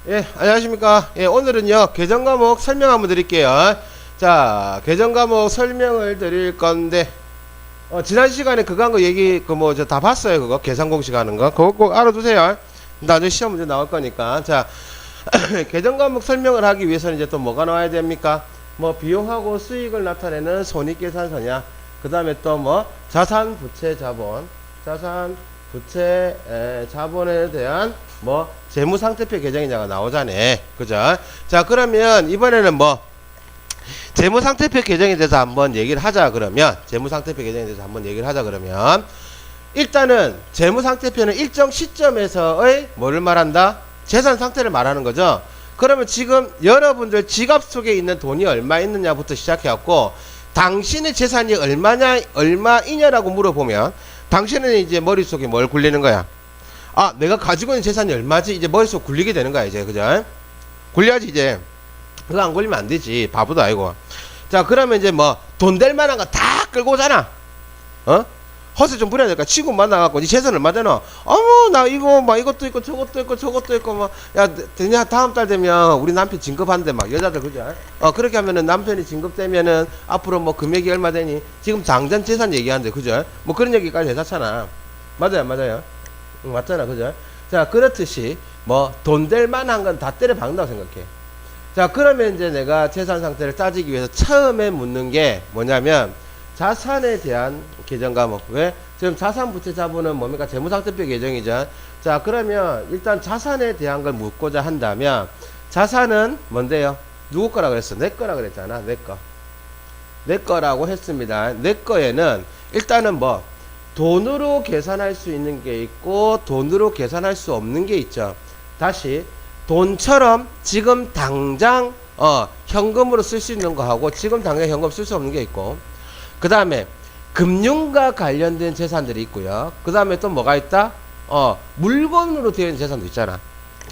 예, 안녕하십니까. 예, 오늘은요, 계정 과목 설명 한번 드릴게요. 자, 계정 과목 설명을 드릴 건데, 지난 시간에 그거 한 거 얘기, 저 다 봤어요. 그거. 계산 공식 하는 거. 그거 꼭 알아두세요. 나중에 시험 문제 나올 거니까. 자, 계정 과목 설명을 하기 위해서는 이제 또 뭐가 나와야 됩니까? 뭐, 비용하고 수익을 나타내는 손익계산서냐. 그 다음에 또 뭐, 자산, 부채, 자본. 자산, 부채, 자본에 대한 뭐 재무상태표 계정이냐가 나오잖아. 그죠? 자, 그러면 이번에는 뭐 재무상태표 계정에 대해서 한번 얘기를 하자. 그러면 재무상태표 계정에 대해서 한번 얘기를 하자. 그러면 일단은 재무상태표는 일정 시점에서의 뭐를 말한다? 재산 상태를 말하는 거죠. 그러면 지금 여러분들 지갑 속에 있는 돈이 얼마 있느냐부터 시작해갖고 당신의 재산이 얼마이냐라고 물어보면 당신은 이제 머릿속에 뭘 굴리는 거야? 아, 내가 가지고 있는 재산이 얼마지? 이제 머릿속 굴리게 되는 거야, 이제. 그죠? 굴려야지, 이제. 그거 안 굴리면 안 되지. 바보도 아니고. 자, 그러면 이제 뭐, 돈 될 만한 거 다 끌고 오잖아. 허세 좀 부려야 될까? 치고 만나갖고, 니 재산 얼마잖아. 어머, 나 이거, 막 이것도 있고, 저것도 있고, 저것도 있고, 뭐, 야, 되냐, 다음 달 되면 우리 남편 진급한대, 막, 여자들, 그죠? 그렇게 하면은 남편이 진급되면은 앞으로 뭐 금액이 얼마 되니? 지금 당장 재산 얘기하는데, 그죠? 뭐 그런 얘기까지 해놨잖아. 맞아요, 맞아요. 맞잖아, 그죠? 자, 그렇듯이 뭐 돈 될 만한 건 다 때려 박는다고 생각해. 자, 그러면 이제 내가 재산 상태를 따지기 위해서 처음에 묻는 게 뭐냐면 자산에 대한 계정 과목. 왜? 지금 자산 부채 자본은 뭡니까? 재무상태표 계정이죠. 자, 그러면 일단 자산에 대한 걸 묻고자 한다면 자산은 뭔데요? 누구 거라 그랬어? 내 거라 그랬잖아. 내 거. 내 거라고 했습니다. 내 거에는 일단은 뭐 돈으로 계산할 수 있는 게 있고 돈으로 계산할 수 없는 게 있죠. 다시 돈처럼 지금 당장 현금으로 쓸 수 있는 거 하고 지금 당장 현금 쓸 수 없는 게 있고 그 다음에 금융과 관련된 재산들이 있고요. 그 다음에 또 뭐가 있다? 물건으로 되어 있는 재산도 있잖아.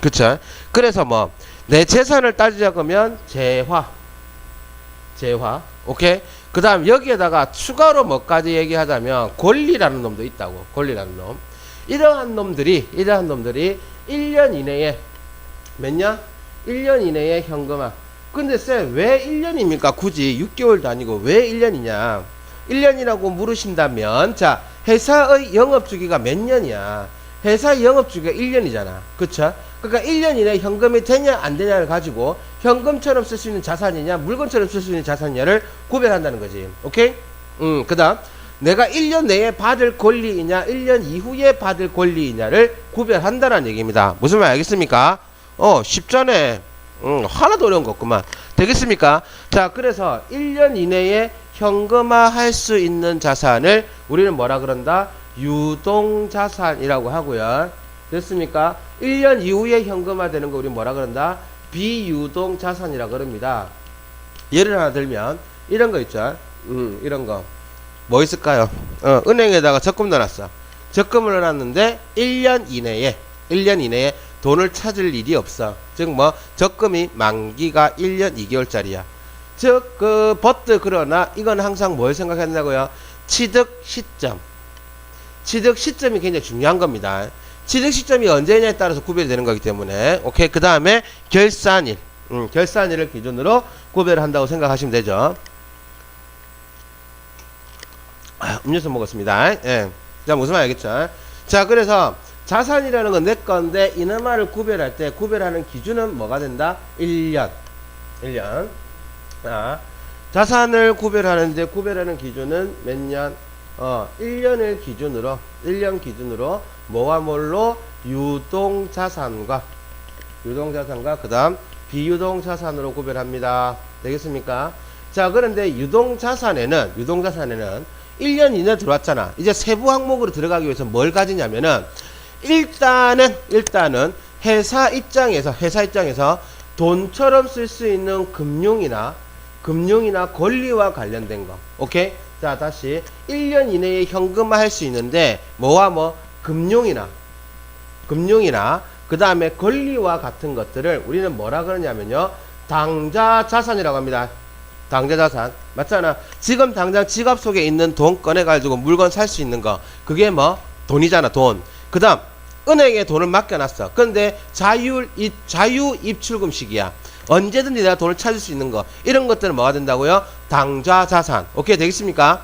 그쵸? 그래서 뭐 내 재산을 따지자면 재화 오케이? 그 다음 여기에다가 추가로 뭐까지 얘기하자면 권리라는 놈도 있다고. 권리라는 놈. 이러한 놈들이 1년 이내에 몇 년? 1년 이내에 현금화. 근데 쌤 왜 1년입니까? 굳이 6개월도 아니고 왜 1년이냐? 1년이라고 물으신다면 자, 회사의 영업주기가 몇 년이야? 회사 영업주기가 1년이잖아. 그쵸? 그러니까 1년 이내에 현금이 되냐 안 되냐를 가지고 현금처럼 쓸 수 있는 자산이냐 물건처럼 쓸 수 있는 자산이냐를 구별한다는 거지. 오케이? 그 다음 내가 1년 내에 받을 권리이냐 1년 이후에 받을 권리이냐를 구별한다는 얘기입니다. 무슨 말 알겠습니까? 쉽잖아. 하나도 어려운 거 없구만. 되겠습니까? 자, 그래서 1년 이내에 현금화 할 수 있는 자산을 우리는 뭐라 그런다? 유동자산이라고 하고요. 됐습니까? 1년 이후에 현금화 되는 거 우리 뭐라 그런다? 비유동자산이라고 그럽니다. 예를 하나 들면 이런 거 있죠. 이런 거 뭐 있을까요? 은행에다가 적금 넣어놨어. 적금을 넣어놨는데 1년 이내에 돈을 찾을 일이 없어. 즉 뭐 적금이 만기가 1년 2개월짜리야. 즉 버트 그러나 이건 항상 뭘 생각한다고요? 취득 시점이 굉장히 중요한 겁니다. 취득 시점이 언제냐에 따라서 구별이 되는 거기 때문에 오케이. 그 다음에 결산일 결산일을 기준으로 구별을 한다고 생각하시면 되죠. 음료수 먹었습니다. 예. 자, 무슨 말 알겠죠? 자, 그래서 자산이라는 건 내 건데 이놈을 구별할 때 구별하는 기준은 뭐가 된다? 1년. 자산을 구별하는데 구별하는 기준은 몇 년? 1년 기준으로 뭐와 뭘로? 유동자산과 그 다음 비유동자산으로 구별합니다. 되겠습니까? 자, 그런데 유동자산에는 1년 이내 들어왔잖아. 이제 세부 항목으로 들어가기 위해서 뭘 가지냐면은 일단은 회사 입장에서 돈처럼 쓸 수 있는 금융이나 권리와 관련된 거. 오케이? 자, 다시 1년 이내에 현금화 할 수 있는데 뭐와 뭐 금융이나 그 다음에 권리와 같은 것들을 우리는 뭐라 그러냐면요 당자자산이라고 합니다. 당자자산 맞잖아. 지금 당장 지갑 속에 있는 돈 꺼내가지고 물건 살 수 있는 거 그게 뭐 돈이잖아. 돈. 그 다음 은행에 돈을 맡겨놨어. 근데 자유 입출금 시기야. 언제든지 내가 돈을 찾을 수 있는 거. 이런 것들은 뭐가 된다고요? 당좌 자산. 오케이, 되겠습니까?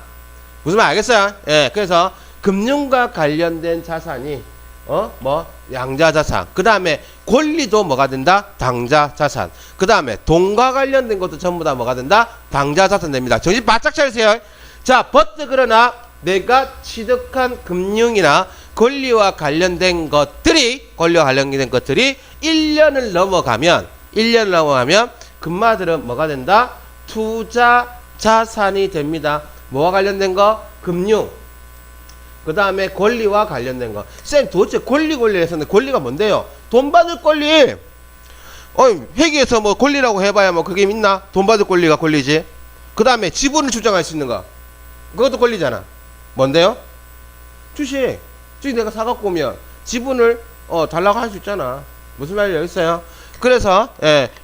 무슨 말 알겠어요? 예, 그래서 금융과 관련된 자산이 양자 자산. 그 다음에 권리도 뭐가 된다? 당자 자산. 그 다음에 돈과 관련된 것도 전부 다 뭐가 된다? 당자 자산 됩니다. 정신 바짝 차리세요. 자, 그러나 내가 취득한 금융이나 권리와 관련된 것들이 1년을 넘어가면 금마들은 뭐가 된다? 투자 자산이 됩니다. 뭐와 관련된 거? 금융. 그 다음에 권리와 관련된 거. 쌤, 도대체 권리 했었는데 권리가 뭔데요? 돈 받을 권리. 회계에서 뭐 권리라고 해봐야 뭐 그게 있나? 돈 받을 권리가 권리지. 그 다음에 지분을 주장할 수 있는 거. 그것도 권리잖아. 뭔데요? 주식 내가 사갖고 오면 지분을 달라고 할 수 있잖아. 무슨 말인지 알겠어요? 그래서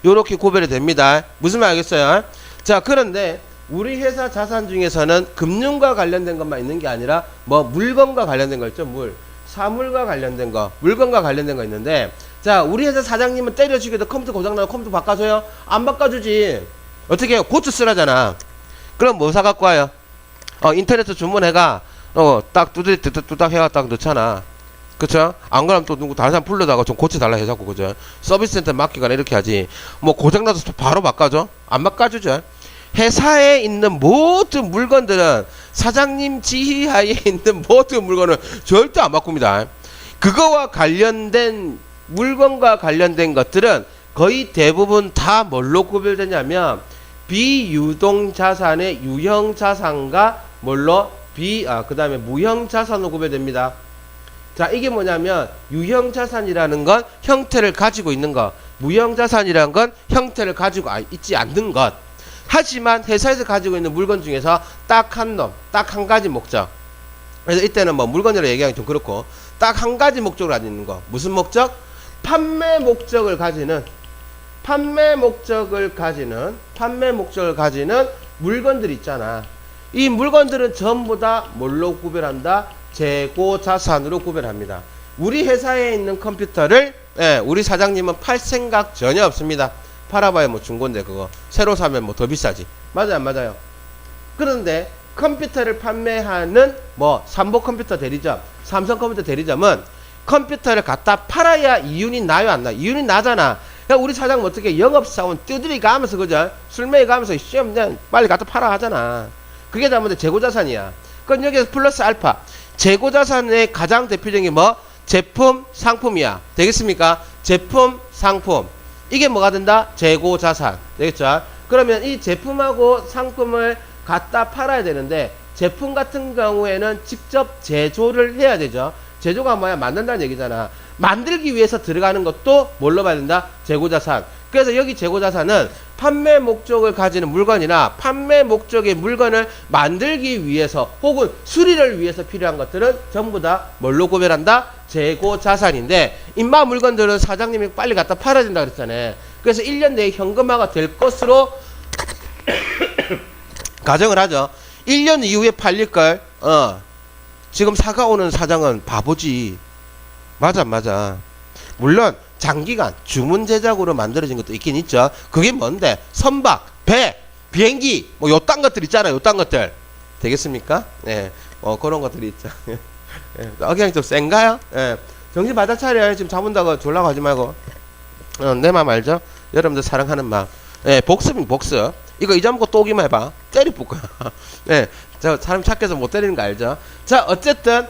요렇게 구별이 됩니다. 무슨 말 알겠어요? 자, 그런데 우리 회사 자산 중에서는 금융과 관련된 것만 있는 게 아니라 물건과 관련된 거 있죠. 사물과 관련된 거, 물건과 관련된 거 있는데, 자, 우리 회사 사장님은 때려 죽여도 컴퓨터 고장나고 컴퓨터 바꿔줘요? 안 바꿔주지. 어떻게 해요? 고쳐 쓰라잖아. 그럼 뭐 사갖고 와요? 인터넷에 주문해가 딱 뚜닥 해가 딱 넣잖아. 그쵸? 안 그러면 또 누구 다른 사람 불러다가 좀 고쳐달라 해자고, 그죠? 서비스 센터 맡기거나 이렇게 하지. 고장나서 바로 바꿔줘? 안 바꿔주죠? 회사에 있는 모든 물건들은 사장님 지휘하에 있는 모든 물건은 절대 안 바꿉니다. 그거와 관련된 물건과 관련된 것들은 거의 대부분 다 뭘로 구별되냐면 비유동 자산의 유형 자산과 그 다음에 무형 자산으로 구별됩니다. 자, 이게 뭐냐면 유형 자산이라는 건 형태를 가지고 있는 것, 무형 자산이라는 건 형태를 가지고 있지 않는 것. 하지만 회사에서 가지고 있는 물건 중에서 딱 한 가지 목적. 그래서 이때는 물건이라고 얘기하기 좀 그렇고 딱 한 가지 목적으로 가지고 있는 거. 무슨 목적? 판매 목적을 가지는 물건들 있잖아. 이 물건들은 전부 다 뭘로 구별한다? 재고 자산으로 구별합니다. 우리 회사에 있는 컴퓨터를 우리 사장님은 팔 생각 전혀 없습니다. 팔아봐야 중고인데 그거 새로 사면 더 비싸지. 맞아요, 안 맞아요? 그런데 컴퓨터를 판매하는 삼보 컴퓨터 대리점, 삼성 컴퓨터 대리점은 컴퓨터를 갖다 팔아야 이윤이 나요, 안 나? 이윤이 나잖아. 그러니까 우리 사장은 어떻게 영업사원 떼들이 가면서, 그죠? 술매이 가면서 시험 그냥 빨리 갖다 팔아 하잖아. 그게 다 뭔데? 재고자산이야. 그럼 여기서 플러스 알파. 재고자산의 가장 대표적인 제품, 상품이야. 되겠습니까? 제품, 상품. 이게 뭐가 된다? 재고자산. 되겠죠? 그러면 이 제품하고 상품을 갖다 팔아야 되는데, 제품 같은 경우에는 직접 제조를 해야 되죠. 제조가 뭐야? 만든다는 얘기잖아. 만들기 위해서 들어가는 것도 뭘로 봐야 된다? 재고자산. 그래서 여기 재고자산은 판매 목적을 가지는 물건이나 판매 목적의 물건을 만들기 위해서 혹은 수리를 위해서 필요한 것들은 전부 다 뭘로 구별한다? 재고자산인데, 인마 물건들은 사장님이 빨리 갖다 팔아야 된다 그랬잖아요. 그래서 1년 내에 현금화가 될 것으로 가정을 하죠. 1년 이후에 팔릴걸. 지금 사가오는 사장은 바보지. 맞아. 물론 장기간 주문 제작으로 만들어진 것도 있긴 있죠. 그게 뭔데? 선박, 배, 비행기 요딴 것들 있잖아요. 요딴 것들. 되겠습니까? 그런 것들이 있죠. 억양이 좀 센가요? 정신 바짝 차려요. 지금 잡은다고 졸라고 하지 말고. 내 맘 알죠? 여러분들 사랑하는 마음. 복습이 복습. 이거 잊어먹고 또 오기만 해봐. 때릴 거야. 저 사람 착해서 못 때리는 거 알죠? 자, 어쨌든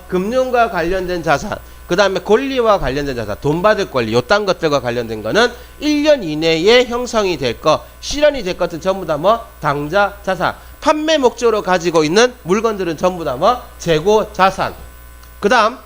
금융과 관련된 자산, 그 다음에 권리와 관련된 자산, 돈 받을 권리, 요딴 것들과 관련된 거는 1년 이내에 형성이 될 거, 실현이 될 것은 전부 다 당자 자산. 판매 목적으로 가지고 있는 물건들은 전부 다 재고 자산. 그 다음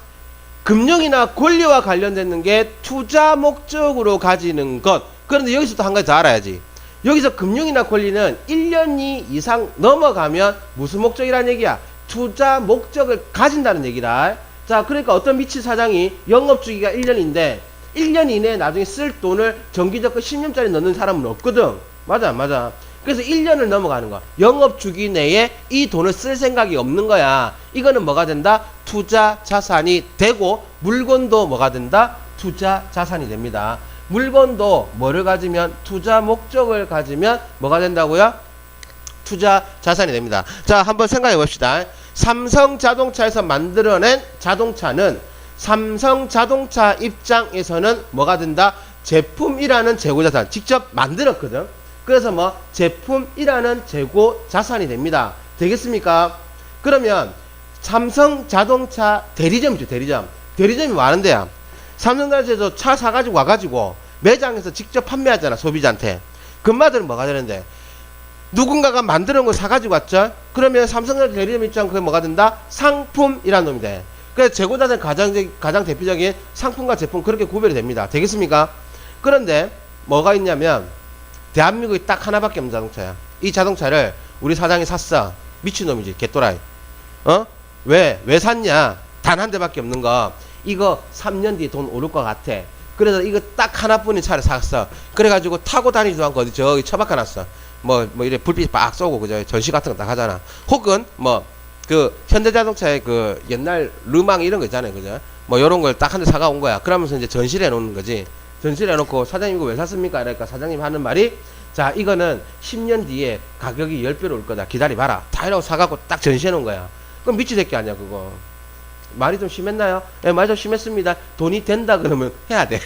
금융이나 권리와 관련되는 게 투자 목적으로 가지는 것. 그런데 여기서 또 한 가지 더 알아야지. 여기서 금융이나 권리는 1년이 이상 넘어가면 무슨 목적이라는 얘기야? 투자 목적을 가진다는 얘기다. 자, 그러니까 어떤 미치 사장이 영업주기가 1년인데 1년 이내에 나중에 쓸 돈을 정기적으로 10년짜리 넣는 사람은 없거든. 맞아, 안 맞아? 그래서 1년을 넘어가는 거. 영업 주기 내에 이 돈을 쓸 생각이 없는 거야. 이거는 뭐가 된다? 투자 자산이 되고 물건도 뭐가 된다? 투자 자산이 됩니다. 물건도 뭐를 가지면 투자 목적을 가지면 뭐가 된다고요? 투자 자산이 됩니다. 자, 한번 생각해 봅시다. 삼성 자동차에서 만들어낸 자동차는 삼성 자동차 입장에서는 뭐가 된다? 제품이라는 재고 자산. 직접 만들었거든. 그래서 뭐 제품이라는 재고 자산이 됩니다. 되겠습니까? 그러면 삼성 자동차 대리점이죠. 대리점이 많은데요. 삼성자동차에서 차 사가지고 와가지고 매장에서 직접 판매하잖아. 소비자한테. 금마들은 뭐가 되는데? 누군가가 만드는 걸 사가지고 왔죠. 그러면 삼성전자 대리점 입장 그게 뭐가 된다? 상품이라는 놈이 돼. 그래서 재고자산 가장 대표적인 상품과 제품 그렇게 구별이 됩니다. 되겠습니까? 그런데 뭐가 있냐면 대한민국에 딱 하나밖에 없는 자동차야. 이 자동차를 우리 사장이 샀어. 미친놈이지. 개또라이. 왜 샀냐? 단 한 대밖에 없는 거. 이거 3년 뒤에 돈 오를 것 같아. 그래서 이거 딱 하나뿐인 차를 샀어. 그래가지고 타고 다니지도 않고 어디 저기 처박아 놨어. 뭐 이래 불빛 빡 쏘고 그저 전시 같은 거 딱 하잖아. 혹은 뭐 그 현대자동차의 그 옛날 르망 이런 거 있잖아요. 그죠? 뭐 요런 걸 딱 한 대 사가 온 거야. 그러면서 이제 전시를 해 놓는 거지. 전시를 해 놓고 사장님 이거 왜 샀습니까? 그러니까 사장님 하는 말이 자, 이거는 10년 뒤에 가격이 10배로 올 거다. 기다려봐라. 다 이라고 사갖고 딱 전시해 놓은 거야. 그럼 미치 새끼 아니야, 그거. 말이 좀 심했나요? 예, 말이 좀 심했습니다. 돈이 된다 그러면 해야 돼.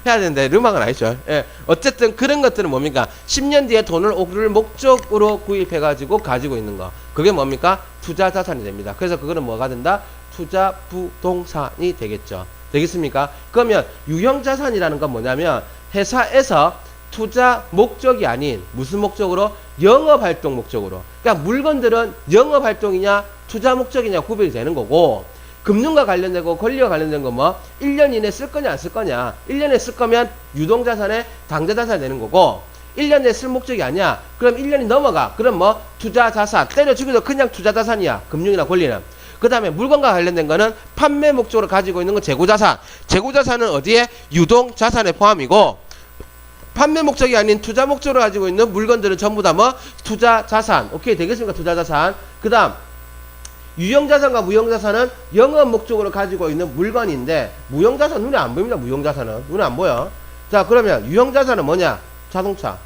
해야 되는데, 르망은 아니죠. 예, 어쨌든 그런 것들은 뭡니까? 10년 뒤에 돈을 오를 목적으로 구입해가지고 가지고 있는 거. 그게 뭡니까? 투자 자산이 됩니다. 그래서 그거는 뭐가 된다? 투자 부동산이 되겠죠. 되겠습니까? 그러면 유형 자산이라는 건 뭐냐면, 회사에서 투자 목적이 아닌 무슨 목적으로? 영업활동 목적으로. 그러니까 물건들은 영업활동이냐 투자 목적이냐 구별이 되는 거고, 금융과 관련되고 권리와 관련된 거 뭐 1년 이내 쓸 거냐 안 쓸 거냐. 1년에 쓸 거면 유동자산에 당좌자산이 되는 거고, 1년 내에 쓸 목적이 아니야. 그럼 1년이 넘어가. 그럼 뭐 투자자산 때려 죽여도 그냥 투자자산이야. 금융이나 권리는. 그 다음에 물건과 관련된 거는 판매 목적으로 가지고 있는 건 재고자산. 재고자산은 어디에? 유동자산에 포함이고, 판매 목적이 아닌 투자 목적으로 가지고 있는 물건들은 전부 다 뭐 투자자산. 오케이, 되겠습니까? 투자자산. 그 다음 유형자산과 무형자산은 영업 목적으로 가지고 있는 물건인데, 무형자산 눈에 안 보입니다. 무형자산은 눈에 안 보여. 자, 그러면 유형자산은 뭐냐? 자동차.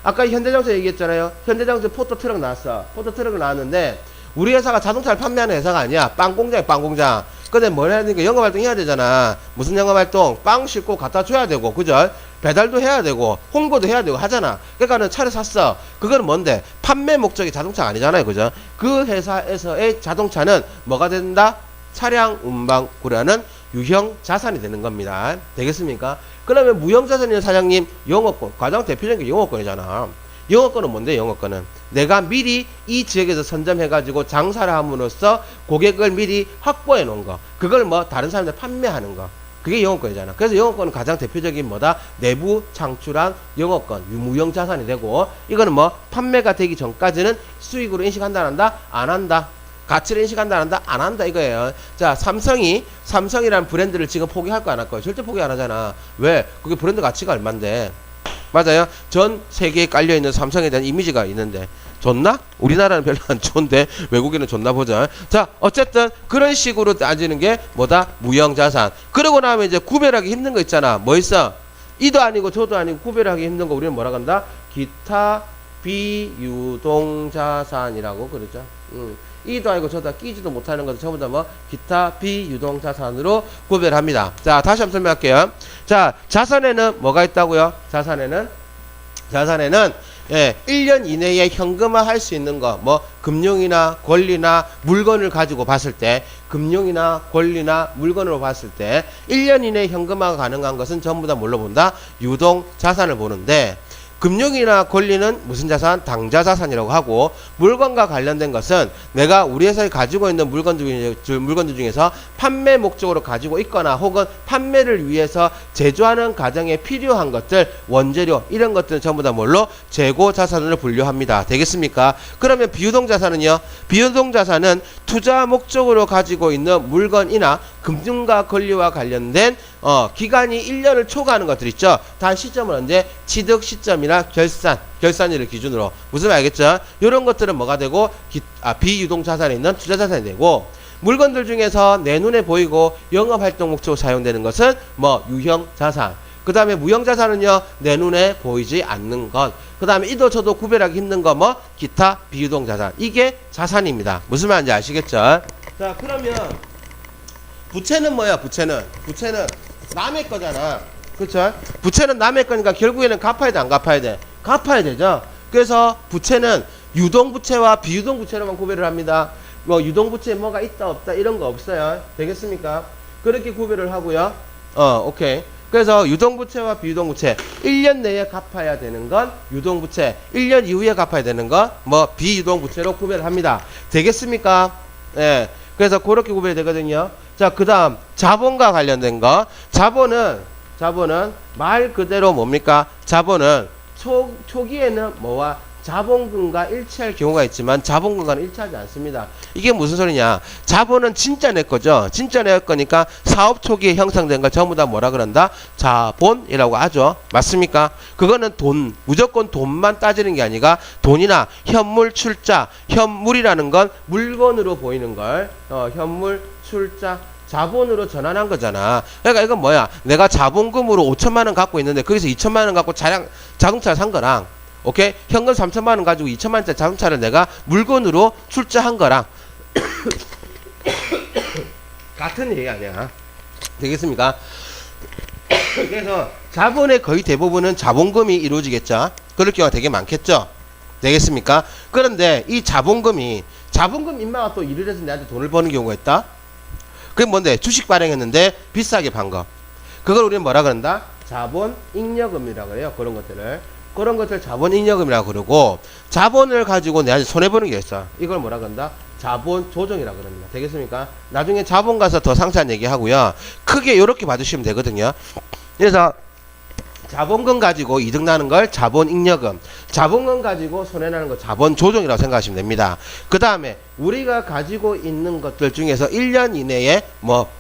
아까 현대자동차 얘기했잖아요. 현대자동차 포토트럭 나왔어. 포토트럭을 나왔는데 우리 회사가 자동차를 판매하는 회사가 아니야. 빵공장이야, 빵공장. 근데 뭘 해야 되니까 영업활동 해야 되잖아. 무슨 영업활동? 빵 싣고 갖다 줘야 되고, 그죠? 배달도 해야 되고, 홍보도 해야 되고 하잖아. 그러니까는 차를 샀어. 그거는 뭔데? 판매 목적이 자동차가 아니잖아요. 그죠? 그 회사에서의 자동차는 뭐가 된다? 차량 운반구라는 유형 자산이 되는 겁니다. 되겠습니까? 그러면 무형 자산이면 사장님, 영업권. 가장 대표적인 게 영업권이잖아. 영업권은 뭔데? 영업권은 내가 미리 이 지역에서 선점해가지고 장사를 함으로써 고객을 미리 확보해 놓은 거. 그걸 뭐 다른 사람들 판매하는 거. 그게 영업권이잖아. 그래서 영업권은 가장 대표적인 뭐다? 내부 창출한 영업권, 무형 자산이 되고, 이거는 뭐 판매가 되기 전까지는 수익으로 인식한다 안 한다? 안 한다. 가치를 인식한다 안 한다? 안 한다 이거예요. 자, 삼성이라는 브랜드를 지금 포기할 거 안 할 거예요? 절대 포기 안 하잖아. 왜? 그게 브랜드 가치가 얼만데. 맞아요. 전 세계에 깔려있는 삼성에 대한 이미지가 있는데 좋나? 우리나라는 별로 안 좋은데 외국인은 좋나 보자. 자, 어쨌든 그런 식으로 따지는 게 뭐다? 무형자산. 그러고 나면 이제 구별하기 힘든 거 있잖아. 뭐 있어? 이도 아니고 저도 아니고 구별하기 힘든 거 우리는 뭐라 한다? 기타 비유동자산이라고 그러죠. 이도 아니고 저도 끼지도 못하는 것도 전부 다 뭐 기타 비유동자산으로 구별합니다. 자, 다시 한번 설명할게요. 자, 자산에는 뭐가 있다고요? 자산에는 예, 1년 이내에 현금화 할 수 있는 거, 뭐 금융이나 권리나 물건을 가지고 봤을 때, 금융이나 권리나 물건으로 봤을 때 1년 이내에 현금화가 가능한 것은 전부 다 뭘로 본다? 유동자산을 보는데, 금융이나 권리는 무슨 자산? 당좌자산이라고 하고, 물건과 관련된 것은 내가 우리 회사에 가지고 있는 물건들 중에서 판매 목적으로 가지고 있거나 혹은 판매를 위해서 제조하는 과정에 필요한 것들, 원재료 이런 것들은 전부 다 뭘로? 재고자산으로 분류합니다. 되겠습니까? 그러면 비유동자산은요? 비유동자산은 투자 목적으로 가지고 있는 물건이나 금융과 권리와 관련된 기간이 1년을 초과하는 것들 있죠. 단 시점은 언제? 취득 시점이나 결산일을 기준으로. 무슨 말 알겠죠? 이런 것들은 뭐가 되고, 비유동 자산에 있는 투자 자산이 되고, 물건들 중에서 내 눈에 보이고 영업활동 목적으로 사용되는 것은 뭐 유형 자산. 그 다음에 무형 자산은요, 내 눈에 보이지 않는 것. 그 다음에 이도 저도 구별하기 힘든 거 뭐 기타 비유동 자산. 이게 자산입니다. 무슨 말인지 아시겠죠? 자, 그러면 부채는 뭐야? 부채는 남의 거잖아. 그렇죠? 부채는 남의 거니까 결국에는 갚아야 돼, 안 갚아야 돼? 갚아야 되죠. 그래서 부채는 유동 부채와 비유동 부채로만 구별을 합니다. 뭐 유동 부채에 뭐가 있다 없다 이런 거 없어요. 되겠습니까? 그렇게 구별을 하고요. 오케이. 그래서 유동부채와 비유동부채 1년 내에 갚아야 되는 건 유동부채, 1년 이후에 갚아야 되는 건 뭐 비유동부채로 구별합니다. 되겠습니까? 예. 그래서 그렇게 구별이 되거든요. 자, 그 다음 자본과 관련된 거. 자본은 말 그대로 뭡니까? 자본은 초기에는 뭐와 자본금과 일치할 경우가 있지만 자본금과는 일치하지 않습니다. 이게 무슨 소리냐? 자본은 진짜 내 거죠. 진짜 내 거니까 사업 초기에 형성된 걸 전부 다 뭐라 그런다? 자본이라고 하죠. 맞습니까? 그거는 돈, 무조건 돈만 따지는 게 아니라 돈이나 현물, 출자, 현물이라는 건 물건으로 보이는 걸 현물, 출자, 자본으로 전환한 거잖아. 그러니까 이건 뭐야? 내가 자본금으로 5천만 원 갖고 있는데 거기서 2천만 원 갖고 자동차 산 거랑, 오케이? 현금 3천만 원 가지고 2천만 원짜리 자동차를 내가 물건으로 출자한 거랑 같은 얘기 아니야. 되겠습니까? 그래서 자본의 거의 대부분은 자본금이 이루어지겠죠. 그럴 경우가 되게 많겠죠. 되겠습니까? 그런데 이 자본금 인마가 또 일을 해서 내한테 돈을 버는 경우가 있다. 그게 뭔데? 주식 발행했는데 비싸게 판 거. 그걸 우리는 뭐라 그런다? 자본잉여금이라고 그래요. 그런 것들 자본잉여금이라고 그러고, 자본을 가지고 내한테 손해보는 게 있어. 이걸 뭐라 그런다? 자본조정이라고 그럽니다. 되겠습니까? 나중에 자본 가서 더 상세한 얘기 하고요. 크게 이렇게 봐주시면 되거든요. 그래서 자본금 가지고 이득 나는 걸 자본잉여금, 자본금 가지고 손해나는 거 자본조정이라고 생각하시면 됩니다. 그 다음에 우리가 가지고 있는 것들 중에서 1년 이내에 뭐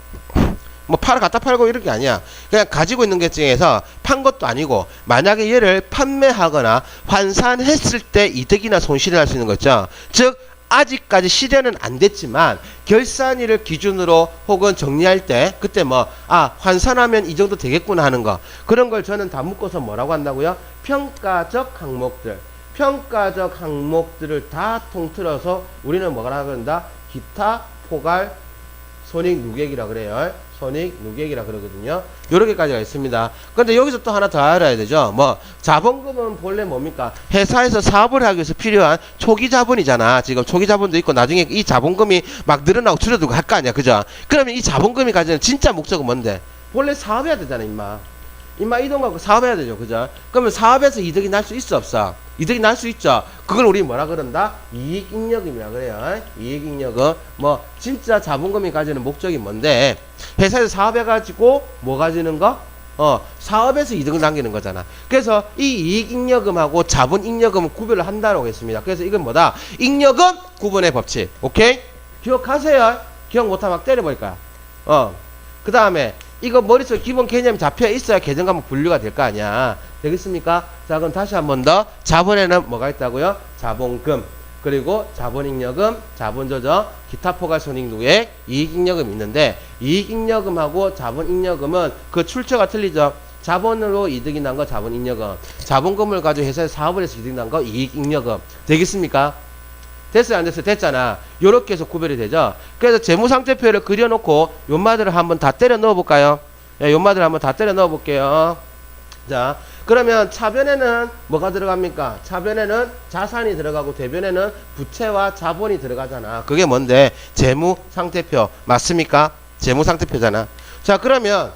갖다 팔고 이런 게 아니야. 그냥 가지고 있는 것 중에서 판 것도 아니고, 만약에 얘를 판매하거나 환산했을 때 이득이나 손실이 날 수 있는 거죠. 즉 아직까지 실현은 안 됐지만 결산일을 기준으로 혹은 정리할 때 그때 환산하면 이 정도 되겠구나 하는 거, 그런 걸 저는 다 묶어서 뭐라고 한다고요? 평가적 항목들을 다 통틀어서 우리는 뭐라 그런다? 기타 포괄 손익 누계액이라 그래요. 손익 누계액이라 그러거든요. 요렇게까지가 있습니다. 근데 여기서 또 하나 더 알아야 되죠. 자본금은 본래 뭡니까? 회사에서 사업을 하기 위해서 필요한 초기 자본이잖아. 지금 초기 자본도 있고 나중에 이 자본금이 막 늘어나고 줄어들고 할 거 아니야. 그죠? 그러면 이 자본금이 가지는 진짜 목적은 뭔데? 본래 사업해야 되잖아, 임마 이 돈 갖고 사업해야 되죠. 그죠? 그러면 사업에서 이득이 날 수 있어, 없어? 이득이 날 수 있죠. 그걸 우리 뭐라 그런다? 이익잉여금이라 그래요. 이익잉여금. 진짜 자본금이 가지는 목적이 뭔데? 회사에서 사업해가지고 뭐 가지는 거? 사업에서 이득을 남기는 거잖아. 그래서 이 이익잉여금하고 자본잉여금은 구별을 한다고 했습니다. 그래서 이건 뭐다? 잉여금 구분의 법칙. 오케이? 기억하세요. 기억 못하면 막 때려버릴 거야. 그 다음에 이거 머릿속에 기본 개념이 잡혀 있어야 계정 과목 분류가 될 거 아니야. 되겠습니까? 자, 그럼 다시 한 번 더. 자본에는 뭐가 있다고요? 자본금, 그리고 자본잉여금, 자본조정, 기타 포괄 손익 누계액, 이익잉여금이 있는데, 이익잉여금하고 자본잉여금은 그 출처가 틀리죠. 자본으로 이득이 난 거 자본잉여금, 자본금을 가지고 회사에서 사업을 해서 이득이 난 거 이익잉여금. 되겠습니까? 됐어요, 안 됐어요? 됐잖아. 요렇게 해서 구별이 되죠. 그래서 재무상태표를 그려놓고 요마들을 한번 다 때려 넣어볼까요? 요마들을 한번 다 때려 넣어볼게요. 자, 그러면 차변에는 뭐가 들어갑니까? 차변에는 자산이 들어가고 대변에는 부채와 자본이 들어가잖아. 그게 뭔데? 재무상태표. 맞습니까? 재무상태표잖아. 자, 그러면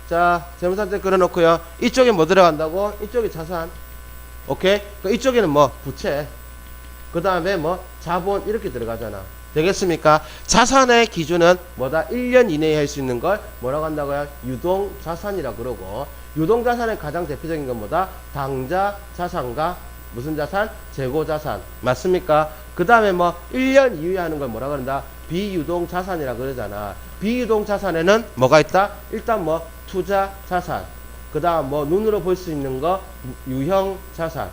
자, 재무상태표 그려놓고요. 이쪽에 뭐 들어간다고? 이쪽에 자산. 오케이? 이쪽에는 부채. 그 다음에 자본 이렇게 들어가잖아. 되겠습니까? 자산의 기준은 뭐다? 1년 이내에 할 수 있는 걸 뭐라고 한다고요? 유동자산이라고 그러고, 유동자산의 가장 대표적인 건 뭐다? 당좌 자산과 무슨 자산? 재고자산. 맞습니까? 그 다음에 1년 이후에 하는 걸 뭐라고 그런다? 비유동자산이라고 그러잖아. 비유동자산에는 뭐가 있다? 일단 투자 자산. 그 다음 뭐 눈으로 볼 수 있는 거 유형 자산.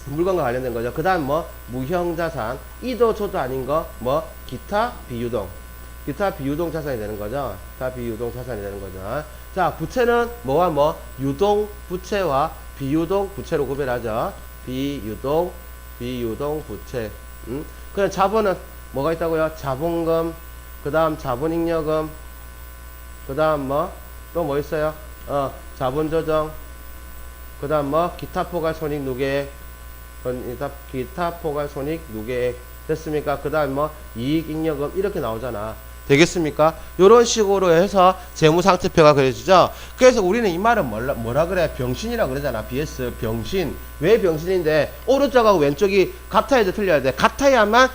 물건과 관련된 거죠. 그 다음 뭐 무형 자산. 이도 저도 아닌 거 뭐 기타 비유동. 기타 비유동 자산이 되는 거죠. 기타 비유동 자산이 되는 거죠. 자, 부채는 뭐와 뭐 유동 부채와 비유동 부채로 구별하죠. 비유동 부채. 그냥 자본은 뭐가 있다고요? 자본금, 그 다음 자본잉여금, 그 다음 뭐 또 뭐 있어요? 자본조정, 그 다음 뭐 기타 포괄 손익 누계액, 기타 포괄 손익 누계액. 됐습니까? 그 다음 뭐 이익잉여금 이렇게 나오잖아. 되겠습니까? 요런 식으로 해서 재무상태표가 그려지죠. 그래서 우리는 이 말은 뭐라 그래? 병신이라 그러잖아. BS 병신. 왜 병신인데 오른쪽하고 왼쪽이 같아야 돼, 틀려야 돼? 같아야만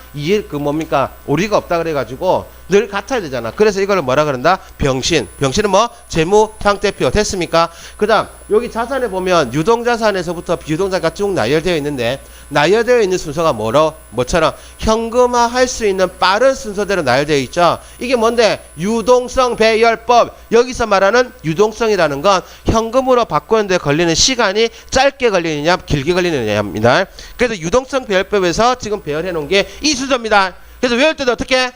그 뭡니까? 오리가 없다 그래가지고 늘 같아야 되잖아. 그래서 이거를 뭐라 그런다? 병신. 병신은 뭐? 재무상태표. 됐습니까? 그 다음 여기 자산에 보면 유동자산에서부터 비유동자가 쭉 나열되어 있는데 나열되어 있는 순서가 뭐처럼 현금화 할 수 있는 빠른 순서대로 나열되어 있죠. 이게 뭔데? 유동성 배열법. 여기서 말하는 유동성이라는 건 현금으로 바꾸는데 걸리는 시간이 짧게 걸리느냐 길게 걸리느냐입니다. 그래서 유동성 배열법에서 지금 배열해 놓은 게 이 순서입니다. 그래서 외울 때도 어떻게?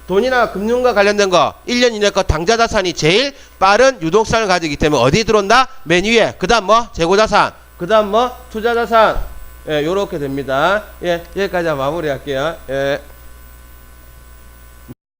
돈이나 금융과 관련된 거 1년 이내 거 당좌자산이 제일 빠른 유동성을 가지기 때문에 어디에 들어온다? 맨 위에. 그 다음 뭐? 재고자산. 그 다음 뭐? 투자자산. 예, 요렇게 됩니다. 예, 여기까지 마무리할게요. 예.